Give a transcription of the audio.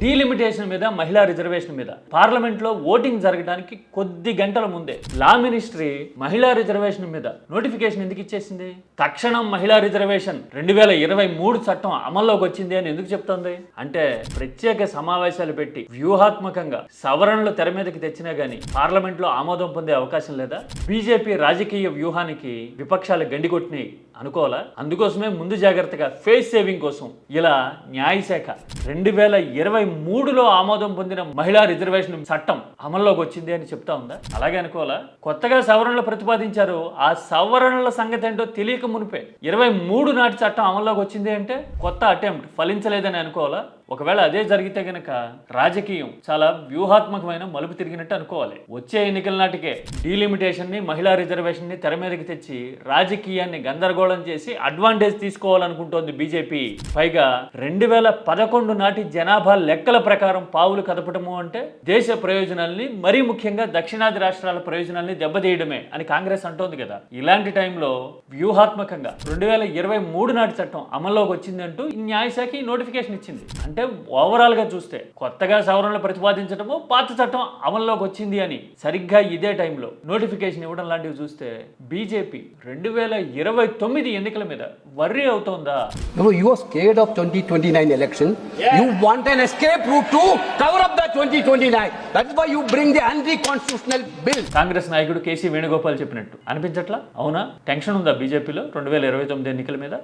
Delimitation మీద, మహిళా reservation మీద పార్లమెంట్ లో ఓటింగ్ జరగడానికి కొద్ది గంటల ముందే లా మినిస్ట్రీ మహిళా రిజర్వేషన్ మీద నోటిఫికేషన్ ఎందుకు ఇచ్చేసింది? తక్షణం మహిళా రిజర్వేషన్ 2023 చట్టం అమల్లోకి వచ్చింది అని ఎందుకు చెప్తోంది అంటే, ప్రత్యేక సమావేశాలు పెట్టి వ్యూహాత్మకంగా సవరణలు తెర మీదకి తెచ్చినా గానీ పార్లమెంట్ లో ఆమోదం పొందే అవకాశం లేదా? బీజేపీ రాజకీయ వ్యూహానికి విపక్షాలు గండికొట్టినాయి అనుకోవాలా? అందుకోసమే ముందు జాగ్రత్తగా ఫేస్ సేవింగ్ కోసం ఇలా న్యాయశాఖ 2023లో ఆమోదం పొందిన మహిళా రిజర్వేషన్ చట్టం అమల్లోకి వచ్చింది అని చెప్తా ఉందా? అలాగే అనుకోవాలా? కొత్తగా సవరణలు ప్రతిపాదించారు, ఆ సవరణల సంగతి ఏంటో తెలియక మునిపే 23 నాటి చట్టం అమల్లోకి వచ్చింది అంటే కొత్త అటెంప్ట్ ఫలించలేదని అనుకోవాలా? ఒకవేళ అదే జరిగితే గనక రాజకీయం చాలా వ్యూహాత్మకమైన మలుపు తిరిగినట్టు అనుకోవాలి. వచ్చే ఎన్నికల నాటికే డీలిమిటేషన్ ని, మహిళా రిజర్వేషన్ ని తెర మీదకి తెచ్చి రాజకీయాన్ని గందరగోళం చేసి అడ్వాంటేజ్ తీసుకోవాలనుకుంటోంది బీజేపీ. పైగా 2011 నాటి జనాభా లెక్కల ప్రకారం పావులు కదపటము అంటే దేశ ప్రయోజనాల్ని, మరీ ముఖ్యంగా దక్షిణాది రాష్ట్రాల ప్రయోజనాల్ని దెబ్బతీయడమే అని కాంగ్రెస్ అంటోంది కదా. ఇలాంటి టైంలో వ్యూహాత్మకంగా 2023 నాటి చట్టం అమల్లోకి వచ్చిందంటూ ఈ న్యాయశాఖ నోటిఫికేషన్ ఇచ్చింది. అంటే ఓవరాల్ గా చూస్తే కొత్తగా సవరణలు ప్రతిపాదించడము, పాత చట్టం అమల్లోకి వచ్చింది అని సరిగ్గా ఇదే టైంలో నోటిఫికేషన్ ఇవ్వడం లాంటివి చూస్తే బీజేపీ 2029 ఎన్నికల మీద worry అవుతోందా? No, you are scared of 2029 election. Yeah. You want an escape route to cover up the 2029. That's why you bring the anti-constitutional bill. Congress నాయకుడు కేసీ వేణుగోపాల్ చెప్పినట్టు అనిపించట్లా? అవునా? టెన్షన్ ఉందా బీజేపీలో 2029 ఎన్నికల మీద?